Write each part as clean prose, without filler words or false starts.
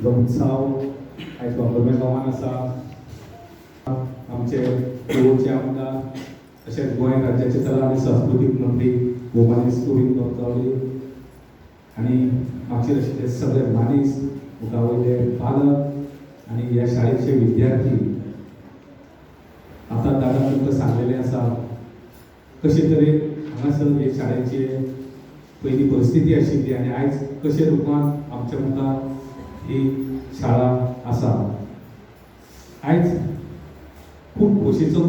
जो उत्सव आयज गोंयभर गांवांत आसा. आमचे गोंयचे आमदार तशेंच गोंय राज्याचे कला आनी संस्कृतीक मंत्री भोवमानीस गोविंद गावतले आनी आमचे तशेंच सगळे मानीस मुखार वयले पालक आनी ह्या शाळेचे विद्यार्थी. आतां दादा तुमकां सांगलेलें आसा कशे तरेन हांगासर हे शाळेचे पयली परिस्थिती आशिल्ली आनी आयज कशे रुपान आमच्या मुखार ही शाळा आसा. आयज खूब खोशयेचो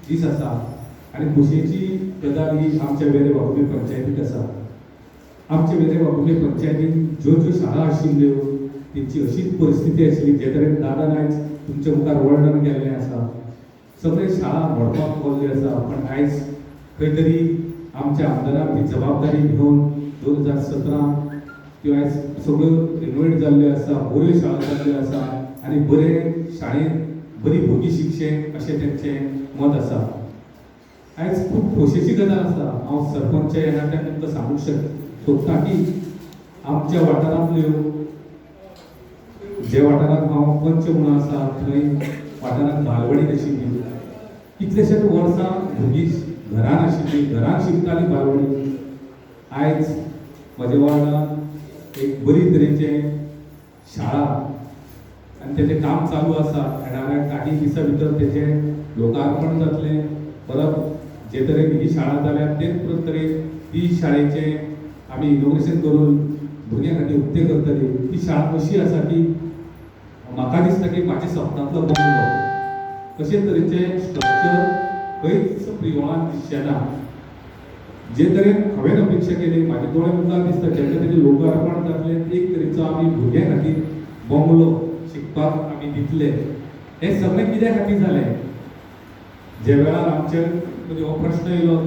दीस आसा आनी खोशयेची गजाल ही आमच्या वेरे बाबुले पंचायतीक आसा. आमच्या वेरे बाबुले पंचायतीन ज्यो ज्यो शाळा आशिल्ल्यो तेंची अशीच परिस्थिती आशिल्ली जे तरेन दादान आयज तुमच्या मुखार वर्णन केल्लें आसा. सगळे शाळा मोडपाक पावल्ली आसा. पण आयज खंय तरी आमच्या आमदारान ती जबाबदारी घेवन 2017 त्यो आयज सगळ्यो रिनोवेट जाल्ल्यो आसा, बऱ्यो शाळा जाल्ल्यो आसा आनी बरे शाळेंत बरी भुरगीं शिकचे अशें तेंचें मत आसा. आयज खूब खोशयेची गजाल आसा. हांव सरपंच ह्या नात्यान तुमकां सांगूंक सोदतां की आमच्या वाठारांतल्यो जे वाठारांत हांव पंच म्हणून आसा थंय वाठारांत बालवाडी आशिल्ली. कितलेशेच वर्सां भुरगीं घरान आशिल्लीं, घरान शिकतालीं बालवाडी. आयज म्हज्या वार्डांत एक बरी तरेचे शाळा आनी तेजें काम चालू आसा. येणाऱ्या काही दिसां भितर तेजें लोकार्पण जातलें. परत जे तरेन ही शाळा जाल्या तेच तरेन ही शाळेचें आमी इनोग्रेशन करून भुरग्यां खातीर उक्ते करतली. ती शाळा अशी आसा की म्हाका दिसता की म्हाज्या सपनांतलो बंगलो अशे तरेचें स्ट्रक्चर खंयच प्रियोळान दिसचें ना. जे तरेन हांवें अपेक्षा केली म्हाजे दोळे मुखार दिसता जेन्ना तेजें लोकार्पण जातलें एक तरेचो आमी भुरग्यां खातीर बंगलो शिकपाक आमी दितले. हें सगळें कित्या खातीर जालें? जे वेळार आमचे म्हणजे हो प्रश्न येयलो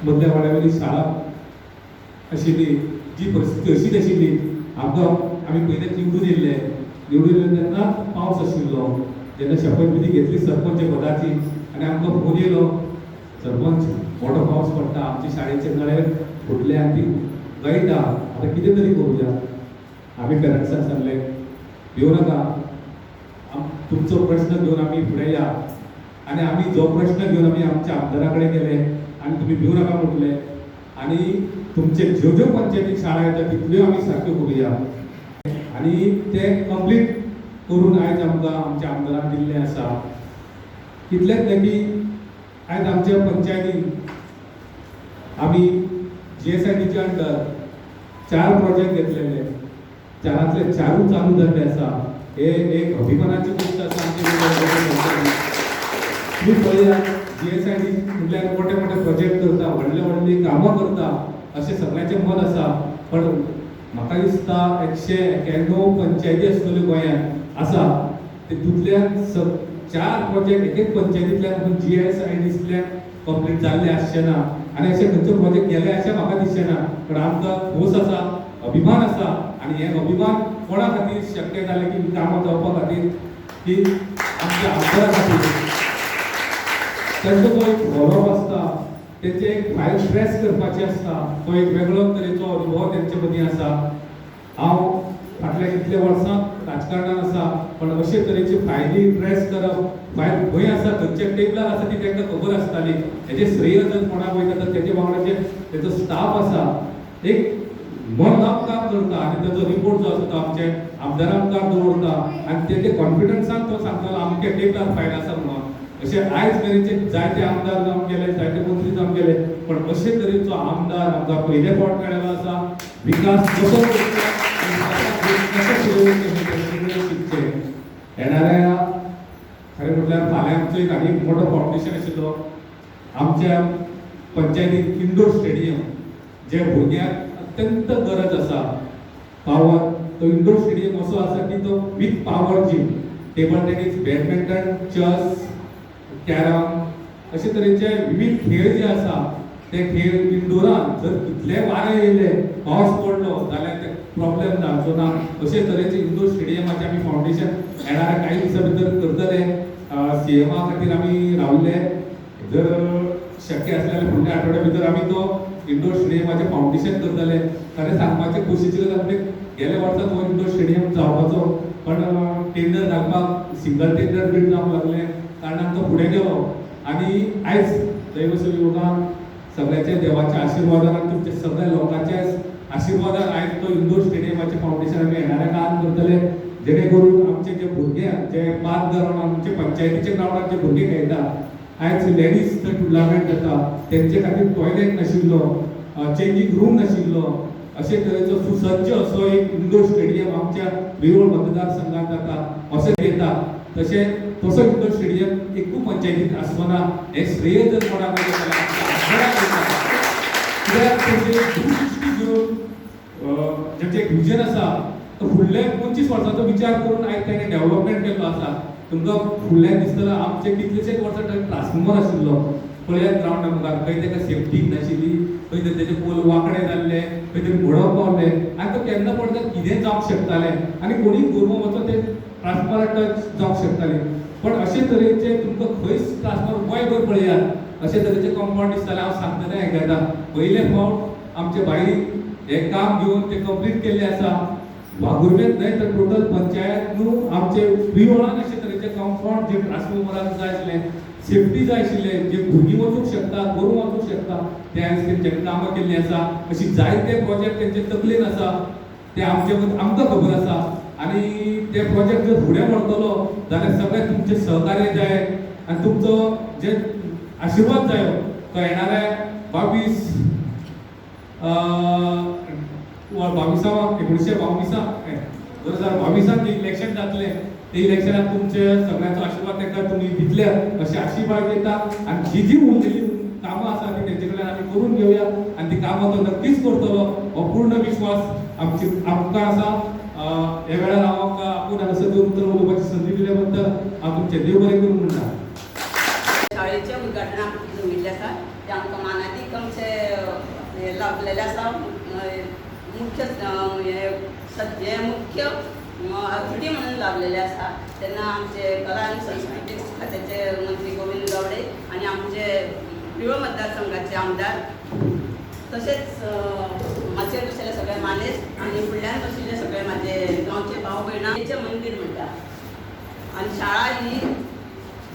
मदल्या वाड्यावयली शाळा आशिल्ली जी परिस्थिती अशीच आशिल्ली. आमकां आमी पयलें निवडून येयल्ले तेन्ना पावस आशिल्लो. जेन्ना शपथ विधी घेतली सरपंच पदाची आनी आमकां फोन येयलो सरपंच मोठो पावस पडटा, आमचे शाळेचे नळे फुटले आनी ती गळटा, आतां कितें तरी करुया. आमी पेरंट्सांक सांगलें भिवू नाका, तुमचो प्रश्न घेवन आमी फुडें या. आनी आमी जो प्रश्न घेवन आमी आमच्या आमदारा कडेन गेले आनी तुमी भिवू नाका म्हटलें आनी तुमचे ज्यो ज्यो पंचायतीक शाळा येता तितल्यो आमी सारक्यो करुया. आनी ते कंप्लीट करून आयज आमकां आमच्या आमदारान दिल्लें आसा. इतलेंच न्हय की आयज आमच्या पंचायतीन आमी GSIDच्या अंडर 4 प्रोजेक्ट घेतलेले. 4तले 4 चालू जाल्ले आसा. हे एक अभिमानाची गोष्ट आसा आमच्या. तुम्ही पळया GSID म्हटल्यार मोठे मोठे प्रोजेक्ट करता, व्हडली कामां करता अशें सगळ्यांचें मत आसा. पण म्हाका दिसता 191 पंचायती आसतल्यो गोंयांत आसा तेतूंतल्यान 4 प्रोजेक्ट एक पंचायतींतल्यान GSIDंतल्यान कंप्लीट जाल्ले आसचे ना आनी अशे खंयचे प्रोजेक्ट गेले अशें म्हाका दिसचें ना. पण आमकां खोस आसा, अभिमान आसा आनी हे अभिमान कोणा खातीर शक्य जालें की कामां जावपा खातीर की आमच्या आमदारा खातीर. तांचो जो एक फॉलोअप आसता तेचे एक फायल ट्रेस करपाची आसता तो एक वेगळो तरेचो अनुभव तेंचे मदीं आसा. हांव फाटल्या कितल्या वर्सां राजकारणांत आसा पण अशे तरेची फायली ट्रेस करप फायल खंय आसा खंयच्या टेबलार आसा ती तांकां खबर आसताली. हेजे श्रेय जर कोणाक वयता तर तेजे वांगडा तेजो स्टाफ आसा एक मन लावन काम करता आनी तेजो रिपोर्ट जो आसा तो आमचे आमदारा मुखार दवरता आनी तेजे कॉन्फिडन्सान तो सांगता आमच्या टेबलार फायल आसा म्हणून. अशे आयज मेरेनचे जायते आमदार जावन गेले, जायते मंत्री जावन गेले, पण अशे तरेचो आमदार आमकां पयले फावट मेळ्ळो आसा. विकास कसो शिकचे येणाऱ्या खरें म्हटल्यार फाल्यां आमचो एक आनी मोठो कॉम्पिटिशन आशिल्लो आमच्या पंचायतीन इंडोर स्टेडियम जे भुरग्यांक अत्यंत गरज आसा. पावर तो इंडोर स्टेडियम असो आसा की तो with power gym, table tennis, badminton, chess, carrom अशे तरेचे विविध खेळ जे आसा ते खेळ इंडोरान जर कितले वारे येयले पावस पडलो जाल्यार ते प्रॉब्लेम जावचो ना. अशे तरेचे इंडोर स्टेडियमाचे आमी फावंडेशन येणाऱ्या काही दिसां भितर करतले. CMA खातीर आमी रावल्ले. जर शक्य आसल्यार फुडल्या आठवड्या भितर आमी तो इंडोर स्टेडियमाचें फावंडेशन करतले. खरें सांगपाचें खोशेची गजाल गेल्या वर्सात हो इंडोर स्टेडियम जावपाचो, पण टेंडर घालपाक सिंगल टेंडर बीड जावंक लागले कारणान तो फुडें गेलो. आनी आयज दैव संयोगान सगळ्याच्या देवाच्या आशिर्वादान तुमच्या सगळ्या लोकांच्या आशिर्वादान आयज तो इंडोर स्टेडियमाचे फावंडेशन आमी येणाऱ्या काळान करतले, जेणे करून आमचे जे भुरगे जे 5 ग्रावंड आमचे पंचायतीच्या ग्रावंडार जे भुरगे खेळटा, आयज लेडीज टुर्नामेंट जाता तेंचे खातीर टॉयलेट नाशिल्लो, चेंजिंग रूम नाशिल्लो, अशे तरेचो सुसज्ज असो एक इंडोर स्टेडियम आमच्या विरोळ मतदारसंघात जाता अशें येता. तशें तसो इंडोर स्टेडियम एकू पंचायतीत आसना हे श्रेय जर कोणाक जेंचे एक विजन आसा तो फुडले 25 वर्सांचो विचार करून आयज ताणें डेव्हलपमेंट केल्लो आसा. तुमकां फुडल्यान दिसतलो आमचे कितलेशेच वर्सां ट्रान्सफॉर्मर आशिल्लो पळयात ग्रावंडा मुखार, खंय ताका सेफ्टी नाशिल्ली, खंय तर तेजे पोल वांकडे जाल्ले, खंय तरी भडक पावले, आनी तो केन्ना पडटा कितें जावंक शकतालें आनी कोणी गोरवां वचून ते ट्रान्सफॉर्मराक टच जावंक शकताले. पण अशे तरेचे तुमकां खंयच ट्रान्सफॉर्मर गोंयभर पळयात अशे तरेचे कॉम्पाउंड दिसताले. हांव सांगतना आयकता पयले फावट आमचे बायलीन हें काम घेवन ते कंप्लीट केल्लें आसा. वागुर्मेंत न्हय तर टोटल पंचायत न्हू आमचे विरोळान अशे तरेचे कंपाउंड जे ट्रान्सफॉर्मराक जाय आशिल्ले, सेफ्टी जाय आशिल्ले, जे भुरगीं वचूंक शकता, गोरवां वचूंक शकता, ते आयज तेंच्यांनी कामां केल्लीं आसा. अशी जायते प्रोजेक्ट तेंचे तकलेन आसा, ते आमकां खबर आसा. आनी ते प्रोजेक्ट जर फुडें व्हरतलो जाल्यार सगळें तुमचें सहकार्य जाय आनी तुमचो जे आशिर्वाद जायो तो येणाऱ्या 2022 इलेक्शन जातलें, ते इलेक्शनाक तुमचे सगळ्यांचो आशिर्वाद ताका तुमी दितले अशी आशिर्वाद दिता. आनी जी उरलेली कामां आसा ती तेंचे कडल्यान आमी करून घेवया आनी ती कामां तो नक्कीच करतलो हो पूर्ण विश्वास आमकां आसा. ह्या वेळार हांव आमकां आपूण हांगासर उतर उलोवपाची संदी दिल्या बद्दल हांव तुमचें देव बरें करूं म्हणटा. शाळेचे उद्घाटनाक जमिल्ले आसा ते आमकां मानादीक आमचे हे लाभलेले आसा. मुख्य अतिथी म्हणून लाभलेले आसा. तेन्ना आमचे कला आनी संस्कृती खात्याचे मंत्री गोविंद गावडे आनी आमचे विरोळ मतदारसंघाचे आमदार, तशेंच माचयेर बशिल्ले सगळे मानेस आनी फुडल्यान बशिल्ले सगळे म्हाजे गांवचे भाव भयणां हेचें मंदीर म्हणटा. आनी शाळा ही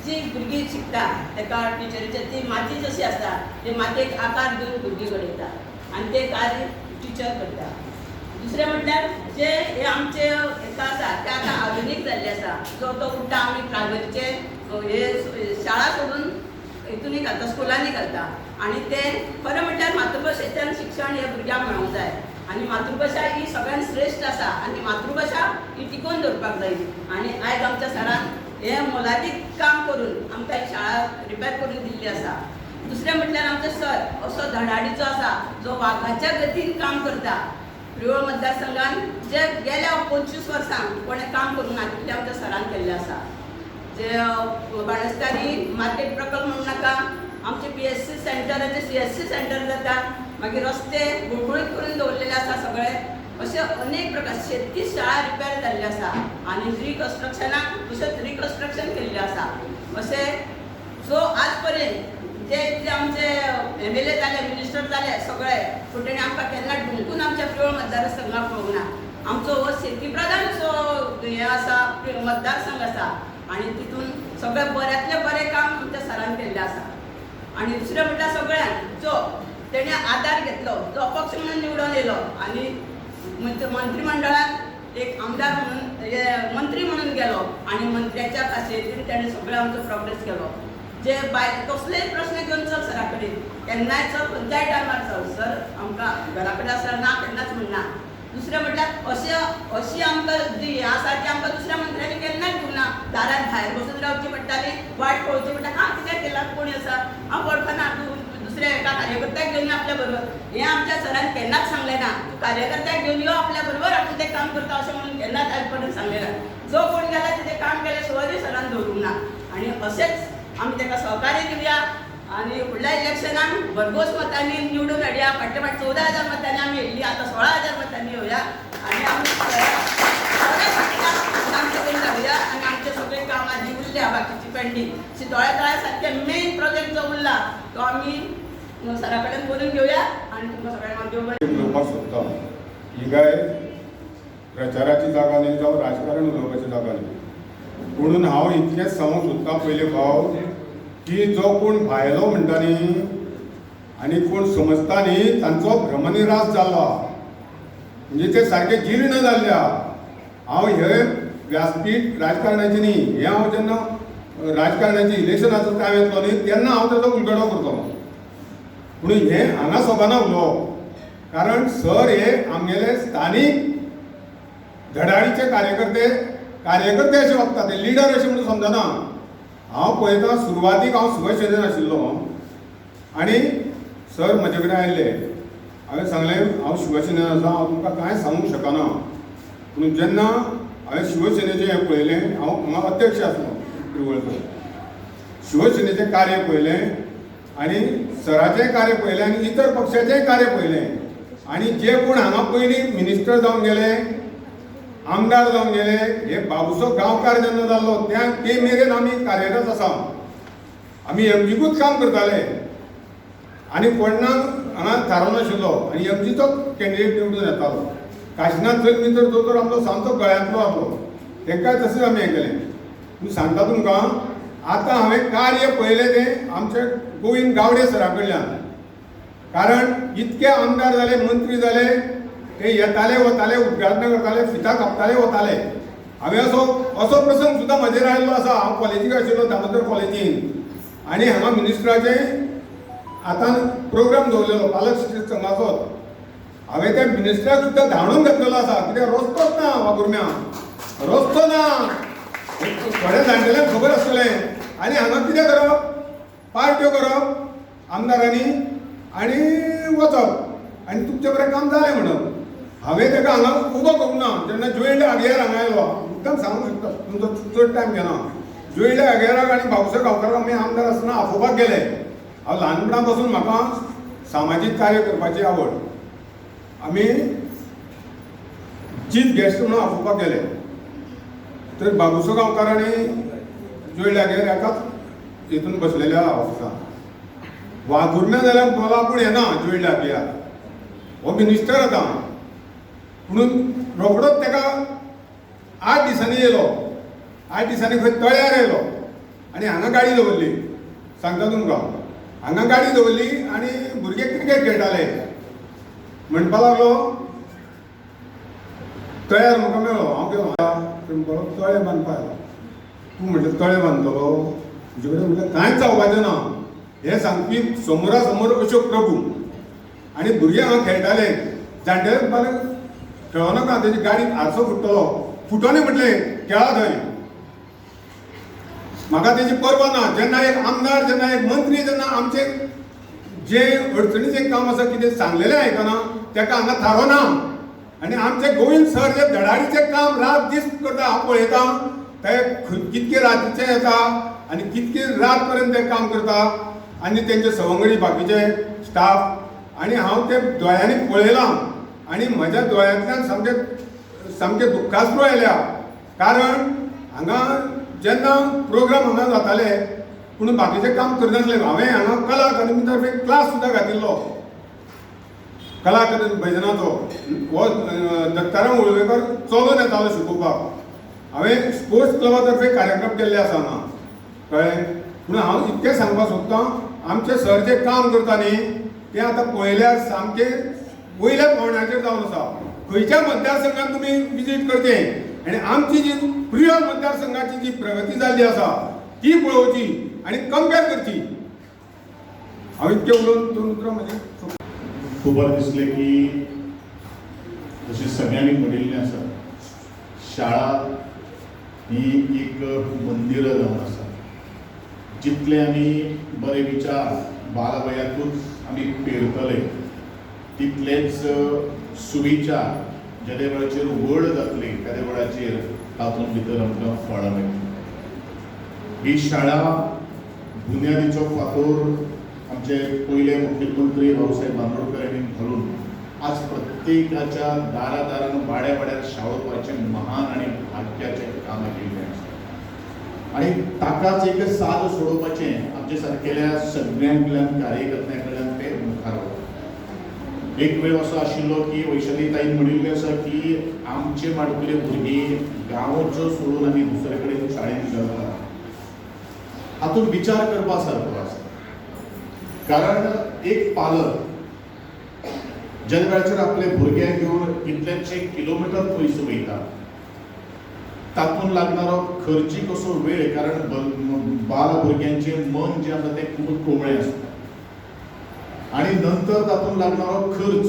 जी भुरगीं शिकता ताका टिचरीचे ती माती जशी आसता ते मातयेक आकार दिवन भुरगीं घडयता आनी ते कार्य टीचर करता. दुसरें म्हटल्यार जे हे आमचे हेका आसा ते आतां आधुनीक जाल्ले आसा. जो तो उठ्ठा आमी प्रायमरीचे हे शाळा सोडून हितूनय घालता, स्कुलांनी घालता. आनी ते खरें म्हटल्यार मातृभाशेंतल्यान शिक्षण हे भुरग्यांक मेळोंक जाय आनी मातृभाशा ही सगळ्यांत श्रेश्ठ आसा आनी मातृभाशा ही टिकोवन दवरपाक जाय. आनी आयज आमच्या सरान हे मोलादीक काम करून आमकां ही शाळा रिपेर करून दिल्ली आसा. दुसरें म्हटल्यार आमचो सर असो धडाडीचो आसा जो वाघाच्या गतीन काम करता. विरोळ मतदारसंघान जे गेल्या 25 वर्सां कोणें काम करूंक ना तितलें आमच्या सरान केल्लें आसा. जे बाणस्तारी मार्केट प्रकल्प म्हणूं नाका, आमचे PSC सेंटराचे CSC सेंटर जाता, मागीर रस्ते गुळगुळीत करून दवरलेले आसा सगळे. अशे अनेक प्रकार 36 शाळा रिपेर जाल्ले आसा आनी रिकन्स्ट्रक्शनाक तशेंच रिकन्स्ट्रक्शन केल्लें आसा. अशे सो आज पर्यंत जे आमचे MLA जाले, मिनिस्टर जाले सगळे, पूण तेणी आमकां केन्ना ढुंकून आमच्या विरोळ मतदारसंघाक पळोवंक ना. आमचो हो शेती प्रधान असो हे आसा मतदारसंघ आसा आनी तितून सगळे बऱ्यांतले बरें काम आमच्या सरान केल्लें आसा. आनी दुसरें म्हटल्यार सगळ्यांक जो तेणे आदार घेतलो, जो अपक्ष म्हणून निवडून येयलो आनी मंत्रिमंडळात एक आमदार म्हणून हे मंत्री म्हणून गेलो आनी मंत्र्याच्या खाशेतीन तेणे सगळें आमचो प्रोग्रेस केलो. जे कसलेय प्रश्न घेवन चल सरा कडेन, केन्नाय चल, खंयच्याय टायमार चल, सर आमकां घरा कडेन आसल्यार ना केन्नाच म्हणना. दुसरें म्हटल्यार अशी आमकां जी हें आसा ती आमकां दुसऱ्या मंत्र्यांनी केन्नाच घेवंक ना. दारार भायर बसून रावची पडटाली, वाट पळोवची पडटा, हां कितें केलां, कोणी आसा, हांव वळखना, तूं दुसऱ्या एका कार्यकर्त्याक घेवन यो आपल्या बरोबर. हें आमच्या सरान केन्नाच सांगलें ना. तूं कार्यकर्त्याक घेवन यो आपल्या बरोबर, आपूण तें काम करता अशें म्हणून केन्नाच आयज पर्यंत सांगलें ना. जो कोण गेला तेजें काम केलें शिवाय सरान दवरूंक ना. आनी अशेंच आमी ताका सहकार्य दिवया आनी फुडल्या इलेक्शनाक भरघोस मतांनी निवडून हाडया. फाटल्या फाट 14,000 मतांनी आमी येयल्ली, आतां 16,000 मतांनी येवया आनी आमी करून जावया आनी आमचे सगळे कामां जी उरल्या बाकीची पेंडींग दोळ्या सारके मेन प्रोजेक्ट जो उरला तो आमी सरा कडेन करून घेवया आनी तुमकां सगळ्यांक हांव देव बरें उलोवपाक सोदता. ही गाय प्रचाराची जागा न्ही जावं राजकारण उलोवपाची जागा न्ही. म्हणून हांव इतलेंच सांगूंक सोदतां पयले फावट की जो कोण भायलो म्हणटा न्ही आनी कोण समजता न्ही तांचो भ्रमनिरास जाल्लो आहा, म्हणजे ते सारके जीर्ण जाल्ले आहा. हांव हे व्यासपीठ राजकारणाचें न्ही, हे हांव जेन्ना राजकारणाचें इलेक्शनाचो टायम येतलो न्ही तेन्ना हांव ताचो उलगडो करतलो. म्हणून हे हांगा सभाना उलोवप, कारण सर हे आमगेले स्थानीक धडाडीचे कार्यकर्ते अशें वागता, ते लिडर अशें म्हणून समजना. हांव पळयतां सुरवातीक हांव शिवसेनेन आशिल्लो आनी सर म्हजे कडेन आयिल्ले. हांवें सांगलें हांव शिवसेनेन आसा, हांव तुमकां कांय सांगूंक शकना. पूण जेन्ना हांवें शिवसेनेचें हें पळयलें, हांव हांगा अध्यक्ष आसलो पिरवळचो, शिवसेनेचें कार्य पळयलें आनी सराचेंय कार्य पळयलें आनी इतर पक्षाचेंय कार्य पळयलें. आनी जे कोण हांगा पयलीं मिनिस्टर जावन गेले, आमदार जावन गेले, हे बाबूसो गांवकार जेन्ना जाल्लो ते मेरेन आमी कार्यरत आसा. आमी एमजीकूच काम करताले आनी कोणाक हांगा थारोनाशिल्लो आनी एमजीचो कॅन्डिडेट निवडून येतालो. काशिनाथ जल्मी तर आमचो सामको गळ्यांतलो आसलो, तेंकाय तशेंच आमी हें केलें. पूण सांगता तुमकां, आतां हांवें कार्य पळयलें तें आमचे गोविंद गावडे सरा कडल्यान. कारण इतके आमदार जाले, मंत्री जाले, ते येताले वताले, उद्घाटनां करताले, फिता कापताले वताले. हांवें असो प्रसंग सुद्दां म्हजेर आयिल्लो आसा. हांव कॉलेजीक आशिल्लो दामोदर कॉलेजीन आनी हांगा मिनिस्टराचे आतां प्रोग्राम दवरलेलो पालक शिक्षक संघाचोच. हांवें त्या मिनिस्टराक सुद्दां धांवडून घातलेलो आसा, कित्याक रस्तोच ना वागुर्म्या, रस्तो ना. थोड्या जाणटेल्यांक खबर आसतलें. आनी हांगा कितें करप, पार्ट्यो करप आमदारांनी आनी वचप आनी तुमचे बरें काम जालें म्हणप. हांवें ताका हांगा उबो करूंक ना. जेन्ना जुएंड आगयार हांगा आयलो, एकदम सांगूंक शकता, तुमचो चड टायम घेना. जुएंड आगयाराक आनी बाबूसाहेब गांवकाराक आमी आमदार आसतना आपोवपाक गेले. हांव ल्हानपणा पासून म्हाका सामाजीक कार्य करपाची आवड. आमी चीफ गेस्ट म्हणून आपोवपाक गेले, तर बाबूसो गांवकारांनी जुएंड आगयार एकाच हितून बसलेले आहा ऑफिसान. वागुर्म्या जाल्यार बोला पूण येना जुएंड आगयार, हो मिनिस्टर आतां. म्हणून रोखडोच ताका 8 दिसांनी येयलो. 8 दिसांनी खंय तळ्यार येयलो आनी हांगा गाडी दवरली. सांगता तुमकां, हांगा गाडी दवरली आनी भुरगे क्रिकेट खेळटाले. म्हणपा लागलो तळ्यार म्हाका मेळ्ळो. हांव गेलो तळे बांदपा आयलो. तूं म्हणलें तळे बांदतलो, तुजे कडेन म्हणलें कांयच जावपाचें ना. हे सांगपी समोरा समोर अशोक प्रभू आनी भुरगे हांगा खेळटाले. जाणटेले म्हणपाक खेळनाका, तेजी गाडी आरसो फुट्टलो. फुटोनी म्हटलें खेळा थंय. म्हाका तेजी पर्वा ना. जेन्ना एक आमदार, जेन्ना एक मंत्री, जेन्ना आमचे जे अडचणीचें काम आसा, कितें सांगलेलें आयकना, ताका हांगा थारो ना. आनी आमचे गोविंद सर जे धडाडीचें काम रात दीस करता, हांव पळयतां. ते कितके रातीचे येता आनी कितके रात पर्यंत ते काम करता आनी तेंचे सवंगडी बाकीचे स्टाफ. आनी हांव ते दोळ्यांनी पळयलां आनी म्हज्या दोळ्यांतल्यान सामके दुख्खास्रू आयल्या. कारण हांगा जेन्ना प्रोग्राम हांगा जाताले पूण बाकीचें काम करनासले. हांवें हांगा कला अकादमी तर्फे क्लास सुद्दां घातिल्लो, कला अकादमी भजनाचो. हो दत्ताराम वळवयकर चलून येतालो शिकोवपाक. हांवें स्पोर्ट्स क्लबा तर्फे कार्यक्रम केल्ले आसा हांगा, कळ्ळें. म्हणून हांव इतकें सांगपाक सोदतां, आमचे सर जे काम करता न्ही तें आतां पळयल्यार सामकें वयल्या पावंड्याचेर जावन आसा. खंयच्या मतदारसंघात तुमी विजीट करचें आनी आमची जी प्रिय मतदारसंघाची जी प्रगती जाल्ली आसा ती पळोवची आनी कंपेर करची. हांव इतकें उलोवन दोन उतरां म्हाजी खूब बरें दिसलें की जशें सगळ्यांनी म्हणिल्लें आसा, शाळा ही एक मंदिर जावन आसा. जितले आमी बरे विचार बालवयातूच आमी पेरतले तितलेच सुविचार जेदे वेळाचेर व्हड जातली त्या वेळाचेर तातूंत भितर आमकां फळां मेळटलीं. ही शाळा बुन्यादीचो फातर आमचे पयले मुख्यमंत्री भाऊसाहेब बांदोडकर यांनी घालून आज प्रत्येकाच्या दारादारान वाड्यार शाळोवपाचें महान आनी भाग्याचें काम केल्लें आसा. आनी ताकाच एक साद सोडोवपाचें आमचे सारकेल्या सगळ्यांकडल्यान कार्यकर्त्यां कडल्यान ते मुखार वता. एक वेळ असो आशिल्लो की वैशाली ताईन म्हणिल्लें आसा की आमचे माडकुले भुरगीं गांवचो सोडून आमी दुसरे कडेन शाळेंत घालता. हातूंत विचार करपा सारको आसा. कारण एक पालक ज्या वेळाचेर आपले भुरग्यांक घेवन कितलेशे किलोमिटर पयस वयता, तातूंत लागणारो खर्चीक असो वेळ, कारण बाल भुरग्यांचें मन जें आसा तें खूब कोमळें आसता, आणि नंतर तातूंत लागणारो खर्च,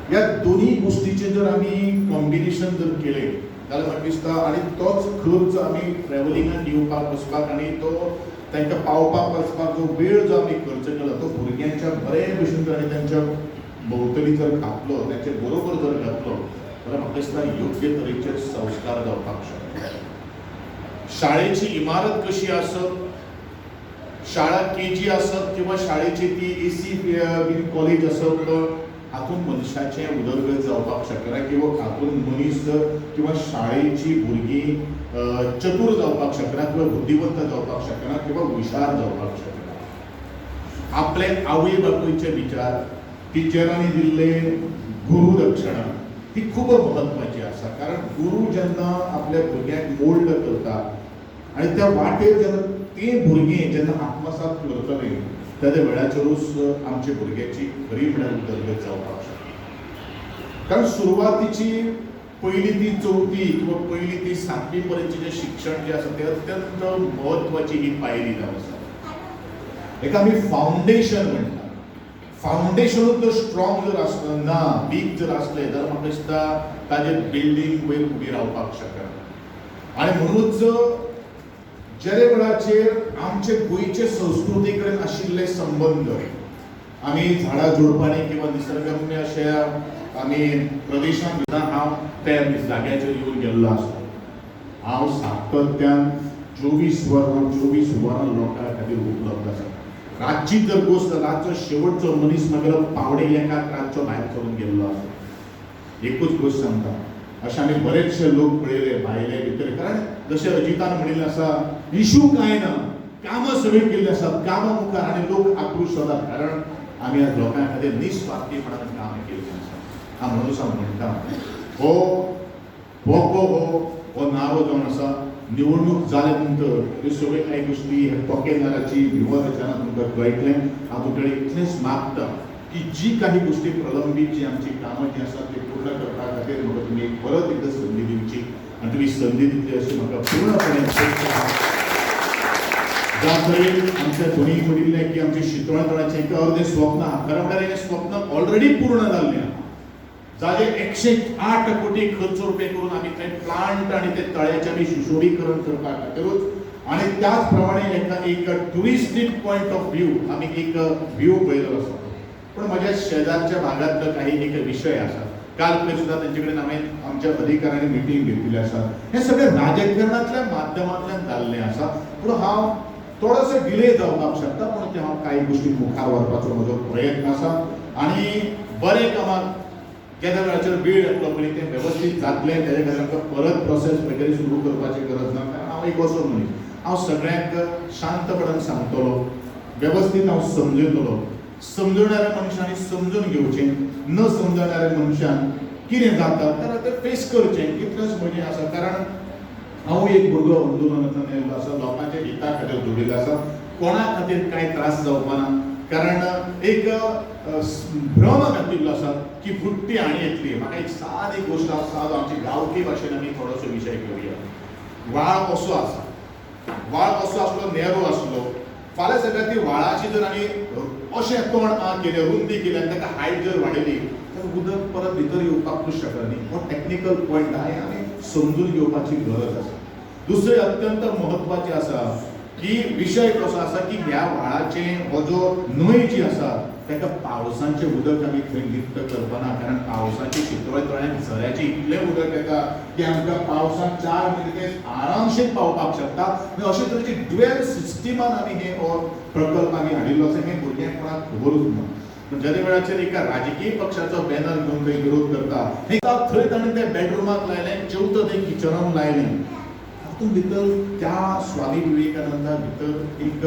ह्या दोन्ही गोष्टीचें जर आमी कॉम्बिनेशन जर केलें जाल्यार म्हाका दिसता, आणि तोच खर्च आमी ट्रॅव्हलिंगाक येवपाक वचपाक आनी तो तांकां पावपाक वचपाक जो वेळ जो आमी खर्च केला तो भुरग्यांच्या बरे भशेन जर आमी तांच्या भोंवतणी जर घातलो, तांचे बरोबर जर घातलो जाल्यार म्हाका दिसता योग्य तरेचे संस्कार जावपाक शकता. शाळेची इमारत कशी आसत, शाळा केजी आसत किंवा शाळेची ती एसी कॉलेज आसत, हातूंत मनशाचें उदरगत जावपाक शकना, किंवा हातूंत मनीस किंवा शाळेची भुरगीं चतूर जावपाक शकना, किंवा बुद्धिवंत जावपाक शकना, किंवा हुशार जावपाक शकना. आपले आवय बापूयचे विचार, टिचरांनी दिल्ले गुरु दक्षिणा ही खूब महत्वाची आसा. कारण गुरु जेन्ना आपल्या भुरग्यांक मोल्ड करता आनी त्या वाटेर जेन्ना ती भुरगीं जेन्ना आत्मसात करतली, त्या वेळाचेरूच आमच्या भुरग्याची खरी म्हळ्यार उदरगत जावपाक शकता. कारण सुरवातीची पहिली ती चवथी किंवा पहिली ती 7वी पर्यंतचे जे शिक्षण जे आसा ते अत्यंत महत्वाची ही पायरी जावन आसा. हेका आमी फावंडेशन म्हणटा. फावंडेशनूच जर स्ट्रॉंग जर आसलें ना, वीक जर आसलें जाल्यार म्हाका दिसता ताजेर बिल्डींग वयर उबी रावपाक शकना. आनी म्हणूनच जे वेळाचेर आमचे गोंयचे संस्कृती कडेन आशिल्ले संबंध, आमी झाडां झुडपांनी किंवा निसर्गरम्य अशा आमी प्रदेशांत सुद्दां हांव त्या जाग्याचेर येवन गेल्लो आसा. हांव सातत्यान 24 वरां लोकां खातीर उपलब्ध आसा. रातची जर गोश्ट, रातचो शेवटचो मनीस म्हागेलो पावणे 1 रातचो भायर सरून गेल्लो आसा. एकूच गोश्ट सांगता, अशे आमी बरेचशे लोक पळयले भायले भितर. कारण जशें अजितान म्हणिल्लें आसा, इशू कांय ना, कामां सगळीं केल्लीं आसात, कामां मुखार, आनी लोक आक्रोश जातात, कारण आमी आज लोकां खातीर निस्वार्थीपणान कामां केल्लीं आसात. हांव म्हणून म्हणटा, हो बोको हो नारो जावन आसा. निवडणूक जाले नंतर ह्यो सगळ्यो कांय गोश्टी टोकेदाराची विवादाच्या तुमकां कळटलें. हांव तुमचे कडेन इतलेंच मागता की जी काही गोष्टी प्रलंबीत जी आमची कामां जी आसात ती पूर्ण करपा खातीर म्हाका तुमी परत एकदा संदी दिवची, आनी तुमी संदी दितली अशी म्हाका पूर्णपणे ज्या तरेन आमच्या दोनी म्हणिल्लें की आमचे शितळतळाचें एक अर्दें स्वप्न आहा, खरें म्हळ्यार हें स्वप्न ऑलरेडी पूर्ण जाल्लें आहा. जागे 108 कोटी खर्च रुपये करून आमी थंय प्लांट आनी ते तळ्याचें आमी सुशोभीकरण करपा खातीरूच, आनी त्याच प्रमाणे एका एक ट्युरिस्टीक पॉयंट ऑफ व्यू आमी एक व्यू पळयलो आसा. पण म्हज्या शेजारच्या भागांतलो काही एक विशय आसा. काल पळय सुद्दां तांचे कडेन हांवें आमच्या अधिकाऱ्यांनी मिटींग घेतिल्ली आसा. हें सगळें राजकारणांतल्या माध्यमांतल्यान जाल्लें आसा. पूण हांव थोडोसो डिले जावपाक शकता, पूण ते हांव कांय गोश्टी मुखार व्हरपाचो म्हजो प्रयत्न आसा. आनी बरें कामाक केन्ना वेळाचेर वेळ येतलो पळय तें वेवस्थीत जातलें, तेजे खातीर आमकां परत प्रोसेस वगैरे सुरू करपाची गरज ना. कारण हांव एक असो मनीस, हांव सगळ्यांक शांतपणान सांगतलो, वेवस्थीत हांव समजयतलो. समजणाऱ्या मनशांनी समजून घेवचें, न समजणाऱ्या मनशान कितें जाता जाल्यार तें फेस करचें, इतलेंच म्हजें आसा. कारण हांव एक भुरगो आंदोलनांतल्यान येयल्लो आसा, लोकांच्या हिता खातीर जोडिल्लो आसा, कोणा खातीर कांय त्रास जावपा ना. कारण एक भ्रम घातिल्लो आसा की बुट्टी आनी येतली. म्हाका एक सादी गोश्ट आसा, आमची गांवठी भाशेन आमी थोडोसो विशय घेवया. व्हाळ असो आसा, व्हाळ असो आसलो, नेरो आसलो. फाल्यां सगळ्या ती व्हाळाची जर आमी अशें तोंड केलें, रुंदी केली आनी ताका हायट जर वाडयली जाल्यार उदक परत भितर येवपाकूच शकना न्ही. हो टेक्निकल पॉयंट आहा, हे आमी समजून घेवपाची गरज आसा. दुसरें अत्यंत म्हत्वाचें आसा की विशय कसो आसा की ह्या व्हाळाचें हो जो न्हंय जी आसा ताका पावसाचें उदक आमी थंय लिफ्ट करपाना. कारण पावसाची शितळतळ्यान झऱ्याचें इतलें उदक येता की आमकां पावसाक 4 म्हयने आरामशीर पावपाक शकता. अशे तरेची ड्युएल सिस्टमान आमी हे हो प्रकल्प आमी हाडिल्लो आसा. हें भुरग्यांक कोणाक खबरूच ना. ज्या वेळाचेर एका राजकीय पक्षाचो बॅनर घेवन थंय विरोध करता, थंय ताणें तें बेडरुमाक लायलें, जेवता थंय किचनाक लायलें. तातूंत भितर त्या स्वामी विवेकानंदा भितर एक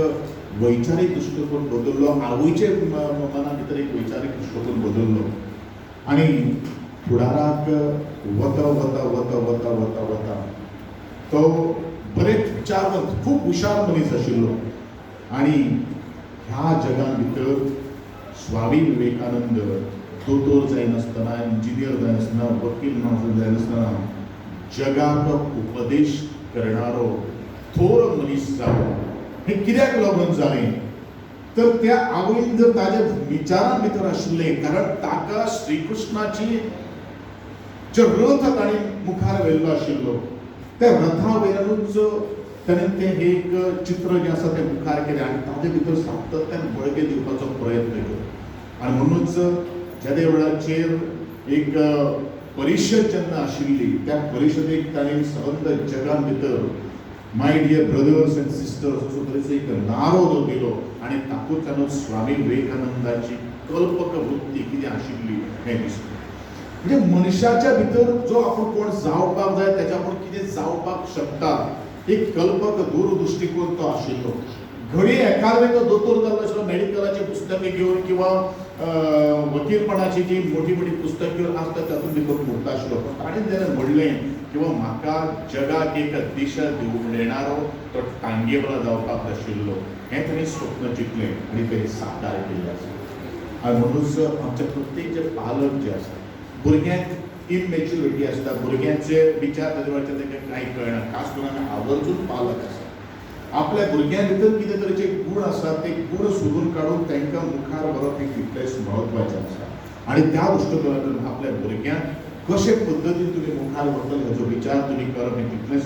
वैचारीक दृष्टिकोन बदललो, आवयचे मना भितर एक वैचारीक दृष्टिकोन बदललो आणि फुडाराक वता वता वता वता वता वता तो बरेच विचारवंत खूब हुशार मनीस आशिल्लो आणि ह्या जगान भितर स्वामी विवेकानंद दोतोर जायनासतना, इंजिनियर जायनासतना, वकील जायनासतना जगाक उपदेश करणारो थोर मनीस जालो. हे कित्याक लागून जालें तर त्या आवयन जर ताज्या विचारां भितर आशिल्लें, कारण ताका श्रीकृष्णाची जो रथ ताणें मुखार व्हेल्लो आशिल्लो त्या रथा वयल्यानूच ताणें तें एक चित्र जें आसा तें मुखार केलें आनी ताजे भितर सातत्यान बळगे दिवपाचो प्रयत्न केलो. आनी म्हणूनच ज्या वेळाचेर एक परिशद जेन्ना आशिल्ली त्या परिशदेक ताणें संबंद जगान भितर माय डियर ब्रदर्स अँड सिस्टर्स असो तरेचो एक नारो जो दिलो आनी तातूंतल्यानूच स्वामी विवेकानंदाची कल्पक वृत्ती कितें आशिल्ली हें दिसता. म्हणजे मनशाच्या भितर जो आपण कोण जावपाक जाय त्याच्या आपण कितें जावपाक शकता एक कल्पक दूरदृष्टिकोन तो आशिल्लो. घडी एखादे तो दोतोर जाल्लो आशिल्लो, मेडिकलाची पुस्तकां घेवन किंवा वकीलपणाची जी मोठी मोठी पुस्तक घेवन आसता तातूंत भितर मोडटा आशिल्लो. पण ताणें जेन्ना म्हणलें किंवा म्हाका जगाक एक दिशा देणारो तो टांगेवाला जावपाक आशिल्लो हें ताणें स्वप्न चिंतलें आनी तें साकार केल्लें आसा. आनी म्हणूनच आमचे प्रत्येक जे पालक जे आसा भुरग्यांक इनमॅच्युरिटी आसता, भुरग्यांचे विचार ताजे ताका कांय कळना. खास करून आमी आवर्जून पालक आसा आपल्या भुरग्यां भितर कितें तरेचे गूण आसा ते गूण सोदून काडून तांकां मुखार व्हरप एक तितलेंच म्हत्वाचें आसा. आनी त्या दृश्टिकोनांतून आपल्या भुरग्यांक कशे पद्दतीन तुमी मुखार व्हरतले हाचो विचार तुमी करप हें तितलेंच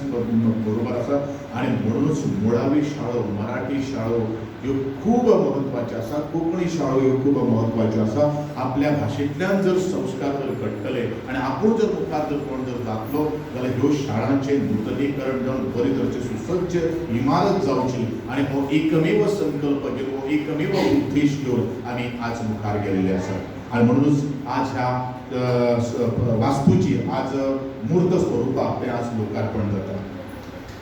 बरोबर आसा. आनी म्हणूनच मुळावी शाळो, मराठी शाळो ह्यो खूब म्हत्वाच्यो आसा, कोंकणी शाळो ह्यो खूब म्हत्वाच्यो आसा. आपल्या भाशेंतल्यान जर संस्कार जर घडटले आनी आपूण जर मुखार जर कोण जर जातलो जाल्यार ह्यो शाळांचें नूतनीकरण जावन बरे तरेचे सुसज्ज इमारत जावची आनी हो एकमेव संकल्प घेवन हो एकमेव उद्देश घेवन आमी आज मुखार गेलेले आसा. आनी म्हणूनच आज ह्या वास्तूची आज मूर्त स्वरुपाक तें आज लोकार्पण जाता.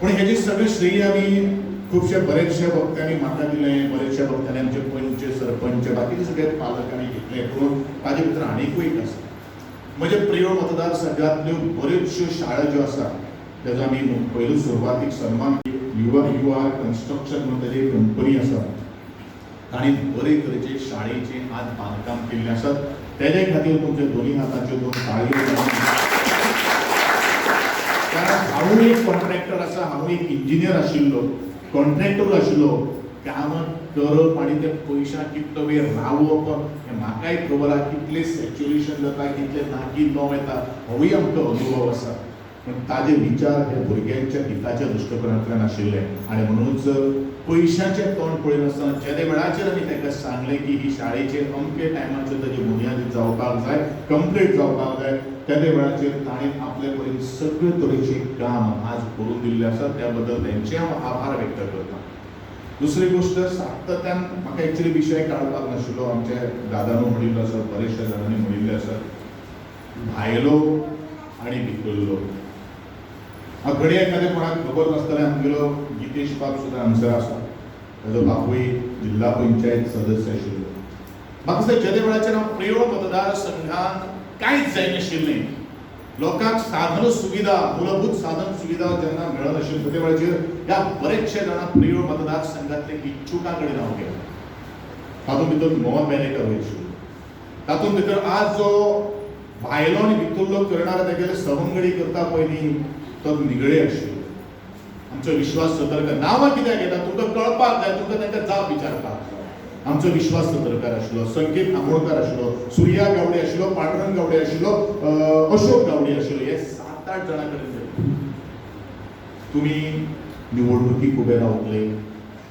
पूण हेजी सगळें श्रेय आमी खुबशे बरेचशे वक्त्यांनी म्हाका दिलें, बरेचशे वक्त्यांनी आमचे पंच, सरपंच, बाकीचे सगळे पालकांनी घेतले. पूण ताजे भितर आनीकूय एक आसा. म्हजे प्रिय मतदारसंघांतल्यो बऱ्योचश्यो शाळा ज्यो आसा तेजो आमी पयलो सुरवातीक सन्मान युआर कन्स्ट्रक्शन म्हणून तेजी कंपनी आसा तांणी बरे तरेचे शाळेचें आज बांदकाम केल्लें आसा. तेजे खातीर तुमचे दोनी हातांच्यो दोन ताळयो. कारण हांव एक कॉन्ट्रॅक्टर आसा, हांव एक इंजिनियर आशिल्लो, कॉन्ट्रॅक्टर आशिल्लो. काम करप आनी ते पयशांक कितलो वेळ रावप हें म्हाकाय खबर आसा. कितलें सॅच्युरेशन जाता, कितलें नाकी नव येता होय आमकां अनुभव आसा. पण ताजे विचार हे भुरग्यांच्या हिताच्या दृश्टिकोनांतल्यान आशिल्ले आनी म्हणूनच पयशांचें तोंड पळयनासतना ज्या वेळाचेर आमी ताका सांगलें की ही शाळेचेर अमके टायमाचेर ताची बुनयादी जावपाक जाय, कंप्लीट जावपाक जाय, त्या वेळाचेर ताणें आपले परीन सगळे तरेचें काम आज करून दिल्लें आसा. त्या बद्दल तांचे हांव आभार व्यक्त करतां. दुसरी गोश्ट सातत्यान म्हाका एक्चुअली विशय काडपाक नाशिल्लो. आमच्या दादानो म्हणिल्लो आसा, बरेचशे जाणांनी म्हणिल्लें आसा भायलो आनी भितरलो. घडये एखादे कोणाक खबर नासतलें आमगेलो गितेश बाब सुद्दां हांगसर आसा. ताजो बापूय जिल्ला पंचायत सदस्य आशिल्लो. म्हाका दिसता ज्या वेळाचेर हांव प्रियो मतदारसंघांत कांयच जायनाशिल्लें, लोकांक साधन सुविधा, मूलभूत साधन सुविधा जेन्ना मेळनाशिल्ल्यो त्या वेळाचेर ह्या बरेचशे जाणां प्रियो मतदारसंघांतले इच्छुकां कडेन हांव गेलो. तातूंत भितर मोहन बेनेकर आशिल्लो. तातूंत भितर आज जो भायलो आनी भितरलो करणारो तेगेले सवंगडी करता पळय न्ही तो निगळे आशिल्लो. आमचो विश्वास सतरकर नांवां कित्याक येता तुमकां कळपाक जाय, तुमकां तांकां जाप विचारपाक जाय. आमचो विश्वास सतरकर आशिल्लो, संकेत आमोणकर आशिल्लो, सुर्या गावडे आशिल्लो, पांडुरंग गावडे आशिल्लो, अशोक गावडे आशिल्लो. हे 7-8 जाणां कडेन तुमी निवडणुकीक उबे रावतले,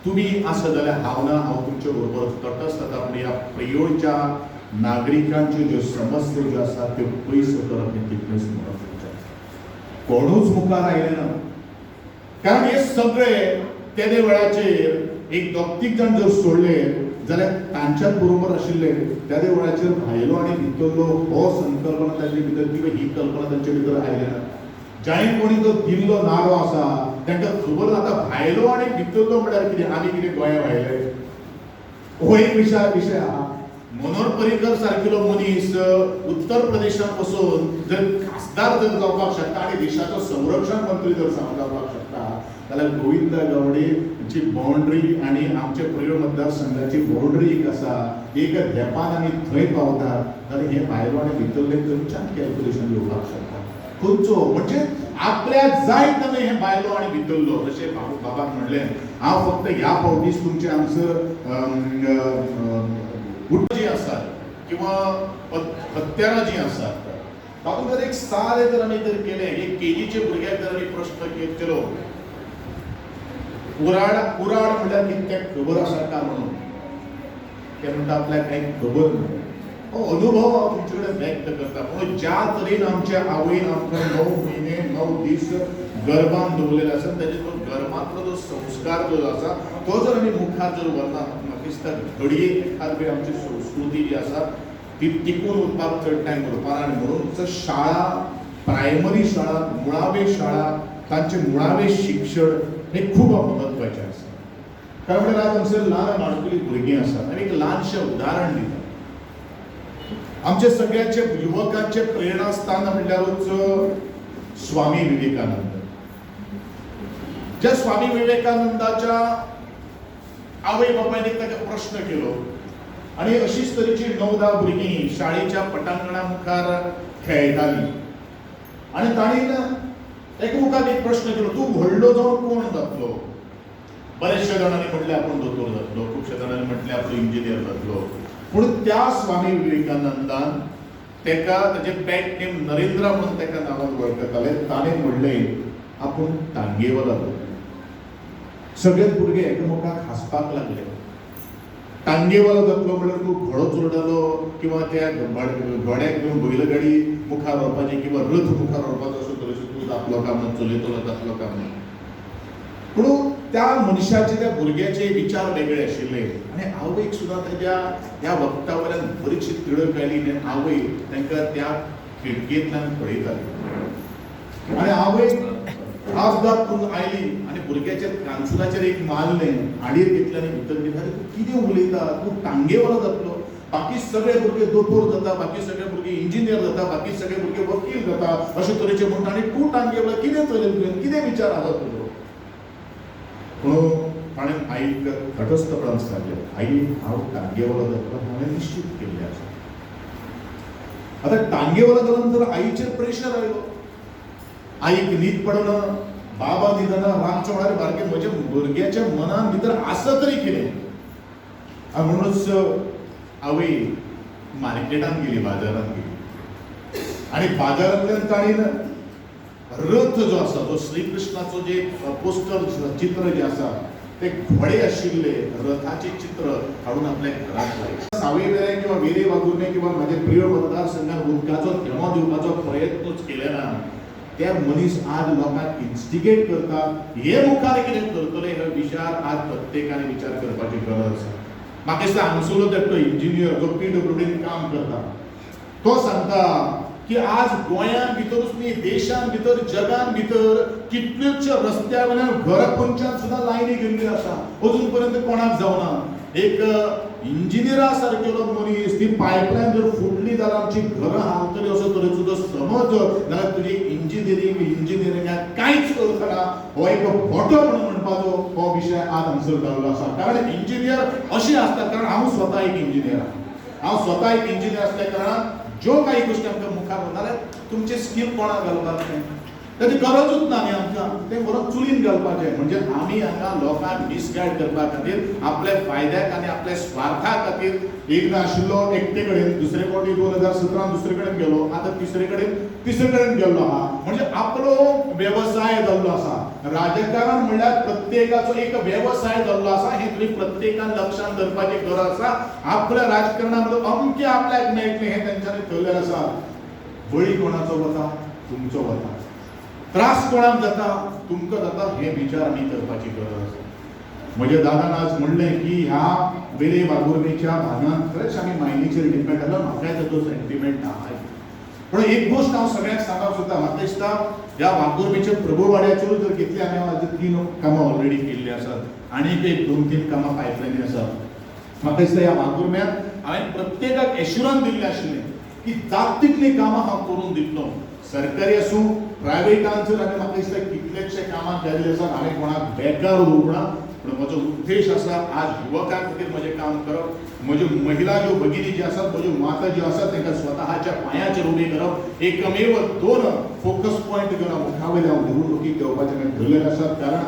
तुमी आसा जाल्यार हांव ना, हांव तुमचे बरोबर तटस्थ जाता. पूण ह्या प्रियोच्या नागरिकांच्यो ज्यो समस्या ज्यो आसात त्यो पयस करप हें तितलेंच म्हत्वाचें. कोणूच मुखार आयले ना, कारण हे सगळे त्या वेळाचेर एक 2-3 जाण जर सोडले जाल्यार तांच्याच बरोबर आशिल्ले. त्या वेळाचेर भायलो आनी भितरलो हो संकल्पना तांचे भितर किंवा ही कल्पना तांचे भितर आयले ना. जायन कोणी जो दिल्लो नारो आसा तांकां खबर आतां भायलो आनी भितरलो म्हळ्यार कितें, आमी कितें गोंया भायले हो एक विषय हा मनोहर पर्रीकर सारकेलो मनीस उत्तर प्रदेशात वचून जर खासदार जर जावपाक शकता आणि देशाचो संरक्षण मंत्री जर जावपाक शकता जाल्यार गोविंदा गावडेची बाउंड्री आणि आमच्या पुर्व मतदारसंघाची बाउंड्री एक आसा एक धेपान आमी थंय पावतात जाल्यार हे भायलो आनी भितरले खंयच्यान कॅल्क्युलेशन येवपाक शकता खंयचो म्हणजे आपल्या जाय तेन्ना हे भायलो आनी भितरलो जशें बाबाक म्हणलें हांव फक्त ह्या फावटीच तुमचे हांगसर गुट जी आसात किंवा हत्यारां जी आसात तातूंत जर एक सादें जर आमी जर केलें एक केजीचे भुरग्याक जर आमी प्रश्न केलो कुराड म्हणल्यार कितें खबर आसा काय म्हणून ते म्हणटा आपल्याक कांय खबर ना हो अनुभव हांव तुमचे कडेन व्यक्त करता पूण ज्या तरेन आमच्या आवयन आमकां 9 म्हयने 9 दीस गर्भान दवरलेले आसा ताचे तो गर्भांतलो जो संस्कार जो आसा तो जर आमी मुखार जर व्हरना म्हाका दिसता घडये एखाद वेळ आमची संस्कृती जी आसा ती टिकून उरपाक चड टायम उरपाना आनी म्हणून शाळा प्रायमरी शाळा मुळावे शाळा तांचे मुळावे शिक्षण हे खूब महत्वाचें आसा कारण म्हळ्यार आज आमचे ल्हान माणकुली भुरगीं आसात आनी एक ल्हानशें उदाहरण दिता आमचे सगळ्यांचे युवकांचे प्रेरणास्थान म्हणल्यारूच स्वामी विवेकानंद ज्या स्वामी विवेकानंदाच्या आवय बापायन ताका प्रश्न केलो आणि अशीच तरेची 9-10 भुरगीं शाळेच्या पटांगणा मुखार खेळटालीं आणि ताणीन एकमुखार एक प्रश्न केलो तूं व्हडलो जावन कोण जातलो बरेचशे जाणांनी म्हटलें आपूण दोतोर जातलो खुबशे जाणांनी म्हटलें आपूण इंजिनियर जातलो पूण त्या स्वामी विवेकानंदान तेका ताचे पेट नेम नरेंद्र म्हणून तेका नांवान वळखताले ताणें म्हणलें आपूण टांगेवाला जातलो सगळे भुरगे एकामेकाक हांसपाक लागले टांगेवाला जातलो म्हणल्यार तूं घोडो चोरडालो किंवा त्या घोड्याक घेवन बैलगाडी मुखार व्हरपाची किंवा रथ मुखार व्हरपाचो असो तरेचो तूं जातलो काय म्हणून चलयतलो जातलो काय म्हणून पूण त्या मनशाचे त्या भुरग्याचे विचार वेगळे आशिल्ले आनी आवयक सुद्दां तेज्या ह्या वखदा वयल्यान बरीचशी तिडक आयली आनी आवय तांकां त्या खिडकेंतल्यान पळयताली आनी आवयक अपघात करून आयली आनी भुरग्याच्या कांसुलाचेर एक मारलें आडयेर घेतलें आनी भितर गेली आरे तूं कितें उलयता तूं टांगेवालो जातलो बाकी सगळे भुरगे दोतोर जाता बाकी सगळे भुरगे इंजिनियर जाता बाकी सगळे भुरगे वकील जाता अशे तरेचे म्हणटा आनी तूं टांगेवालो कितें चलयता तुवें कितें विचार आसा तुजो म्हणून ताणें आईक तटस्थपणान सांगलें आई हांव टांगेवालो जातलो हांवें निश्चित केल्लें आसा आतां टांगेवालो जालो नंतर आईचेर प्रेशर आयलो आईक न्हीद पडना बाबा न्हिदना रातच्या वेळार बारके म्हज्या भुरग्याच्या मनान भितर आसा तरी कितें म्हणूनच आवय मार्केटान गेली बाजारात गेली आनी बाजारांतल्यान ताणीन रथ जो आसा तो श्री कृष्णाचो जे पोस्टर चित्र जे आसा ते घोडे आशिल्ले रथाचे चित्र हाडून आपल्या घरात लायले सावय वेरें किंवा वेरे वागुर्मे किंवा म्हाज्या प्रिय मतदारसंघात उदकाचो थेंबो दिवपाचो प्रयत्नूच केले ना त्या मनीस आज लोकांक इन्स्टिगेट करता हे मुखार कितें करतले हे विचार आज प्रत्येकाने विचार करपाची गरज आसा म्हाका दिसता हांगसरलो एकटो इंजिनियर जो PWDन काम करता तो सांगता की आज गोंयान भितरूच न्ही देशान भितर जगान भितर कितल्योच रस्त्या वयल्यान घरपंचान सुद्दां लायनी गेल्ल्यो आसा अजून पर्यंत कोणाक जावना एक इंजिनियरा सारकेलो मनीस ती पायपलायन जर फुटली जाल्यार आमची घरां हालतली असो तरेचो जर समज जाल्यार तुजी इंजिनियरिंगाक कांयच अर्थ ना हो एक फोटो म्हणून म्हणपाचो हो विशय आज हांगसर जाल्लो आसा कारण इंजिनियर अशें आसता कारण हांव स्वता एक इंजिनियर आसल्या कारणान ज्यो काही गोष्टी आमकां मुखार वताले तुमचे स्कील कोणाक घालपाक ताची गरजूच ना न्ही आमकां तें बरोच चुलीन घालपाचें म्हणजे आमी हांगा लोकांक मिसगायड करपा खातीर आपल्या फायद्याक आनी आपल्या स्वार्था खातीर एकदां आशिल्लो एकटे कडेन दुसरे फावटी 2017 दुसरे कडेन गेलो आतां तिसरे कडेन गेल्लो आहा म्हणजे आपलो वेवसाय जाल्लो आसा राजकारण म्हणल्यार प्रत्येकाचो एक वेवसाय जाल्लो आसा हे तुमी प्रत्येकान लक्षांत धरपाची गरज आसा आपल्या राजकारणामध्ये अमकें आपल्याक मेळटलें हें तेंच्यांनी ठरलेलें आसा बळी कोणाचो वता तुमचो वता त्रास कोणाक जाता तुमकां जाता हे विचार आमी करपाची गरज आसा म्हज्या दादान आज म्हणलें की ह्या वेरे वागुर्मेच्या भागांत खरेंच आमी मायनीचेर डिपेंड आसलो म्हाकाय ताचो सेंटिमेंट आहा पूण एक गोश्ट हांव सगळ्यांक सांगप सोदता म्हाका दिसता ह्या वागुर्मेच्या प्रभुवाड्याचेरूच जर घेतली आमी आज 3 कामां ऑलरेडी केल्ली आसात आनीक एक 2-3 कामां पायपलायनी आसात म्हाका दिसता ह्या वागुर्म्यांत हांवें प्रत्येकाक एश्युरन्स दिल्लें आशिल्लें की जाता तितलीं कामां हांव करून दितलो. सरकारी आसूं प्रायवेटान जर आमी म्हाका दिसता कितलेशे कामां केल्ले आसात, हांवें कोणाक बेकार उलोवंक ना. पूण म्हजो उद्देश आसा आज युवकां खातीर म्हजें काम करप, म्हज्यो महिला ज्यो भगिनी ज्यो आसात, म्हज्यो माता ज्यो आसात तांकां स्वताच्या पांयाचेर उबें करप. एकमेव 2 फोकस पॉयंट घेवन हांव मुखावेलें हांव निवडणुकीक देंवपाचें धरलेलें आसात. कारण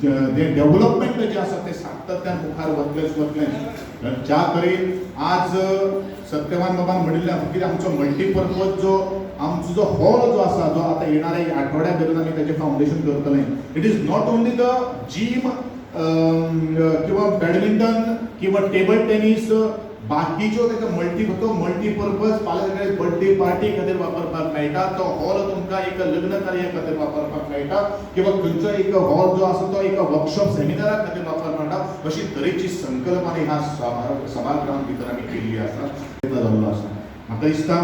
तें डेव्हलपमेंट जें आसा तें सातत्यान मुखार वतलें. ज्या तरेन आज सत्यवान बाबान म्हणिल्लें की आमचो मल्टीपर्पज आमचो जो हॉल जो आसा जो आतां येणाऱ्या आठवड्या भितर आमी ताचें फावंडेशन करतलें. It is not only the gym किंवा बॅडमिंटन किंवा टेबल टेनीस, बाकीच्यो ताका मल्टीपर्पज फाल्यां सकाळीं बर्थडे पार्टी खातीर वापरपाक मेळटा. तो हॉल तुमकां एक लग्न कार्या खातीर वापरपाक मेळटा किंवा खंयचो एक हॉल जो आसा तो एका वर्कशॉप सेमिनारा खातीर वापरपाक मेळटा. अशी तरेची संकल्पना ह्या सभागृहांत भितर आमी केल्ली आसा, जाल्लो आसा. म्हाका दिसता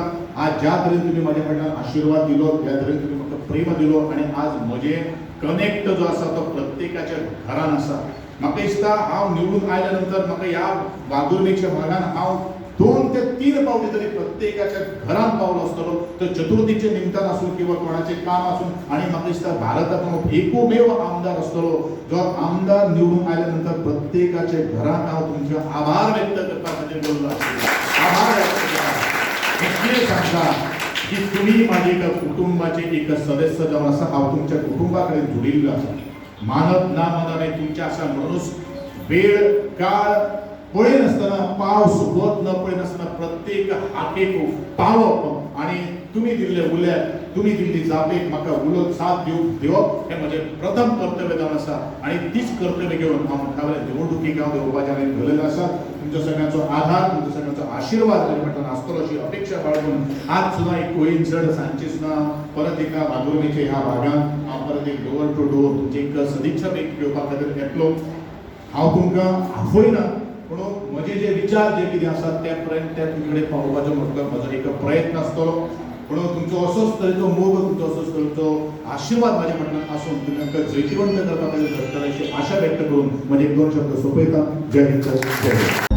आज ज्या तरेन तुमी म्हाज्या कडल्यान आशिर्वाद दिलो, त्या तरेन तुमी म्हाका प्रेम दिलो आणि आज म्हजें कनेक्ट जो आसा तो प्रत्येकाच्या घरान आसा. म्हाका दिसता हांव निवडून आयल्या नंतर म्हाका ह्या वागुर्मेच्या भागान हांव 2 ते 3 पावटी तरी प्रत्येकाच्या घरान पावलो आसतलो. तो चतुर्थीचे निमतान आसूं किंवा कोणाचें काम आसूं. आणि म्हाका दिसता भारतांत एकमेव आमदार आसतलो जो आमदार निवडून आयल्या नंतर प्रत्येकाच्या घरान हांव तुमचे आभार व्यक्त करपा खातीर गेल्लो आशिल्लो. आभार व्यक्त करता. कितें सांगता की तुम्ही माझे एका कुटुंबाचे एक सदस्य जावन आसा. हांव तुमच्या कुटुंबा कडेन जोडिल्लो आसा. मानत ना मानत तुमचे आसा म्हणूनच वेळ काळ पळयनासतना, पावस वत न पळयनासतना प्रत्येक हाकेक पावप आणि तुम्ही दिल्ले उल्यार, तुम्ही दिल्ली जापेक म्हाका उलोवप साथ दिवप हें म्हजें प्रथम कर्तव्य जावन आसा. आणि तीच कर्तव्य घेवन हांव मुखावेल्या निवडणुकीक हांव देवपाचें हांवें धरलेलें आसा. तुमच्या सगळ्यांचो आधार, तुमच्या सगळ्यांचो आशिर्वाद म्हज्या फाटल्यान आसतलो अशी अपेक्षा बाळगून आज सुद्दां एक कोइन्सिडंट सांजची सुद्दां परत एका वागुर्मेच्या ह्या भागांत हांव परत एक डोर टू डोर तुमची एक सदिच्छा भेट घेवपा खातीर येतलो. हांव तुमकां आफयना, पूण म्हजे जे विचार जे कितें आसात ते पर्यंत ते तुमचे कडेन पावोवपाचो म्हजो एक प्रयत्न आसतलो. पूण तुमचो असोच तरेचो मोग, तुमचो असोच तरेचो आशिर्वाद म्हाज्या फाटल्यान आसून तुमी आमकां जैतिवंत करपा खातीर धरतले अशी आशा व्यक्त करून म्हजे 2 शब्द सोंपयता. जय हिंद, जय भारत.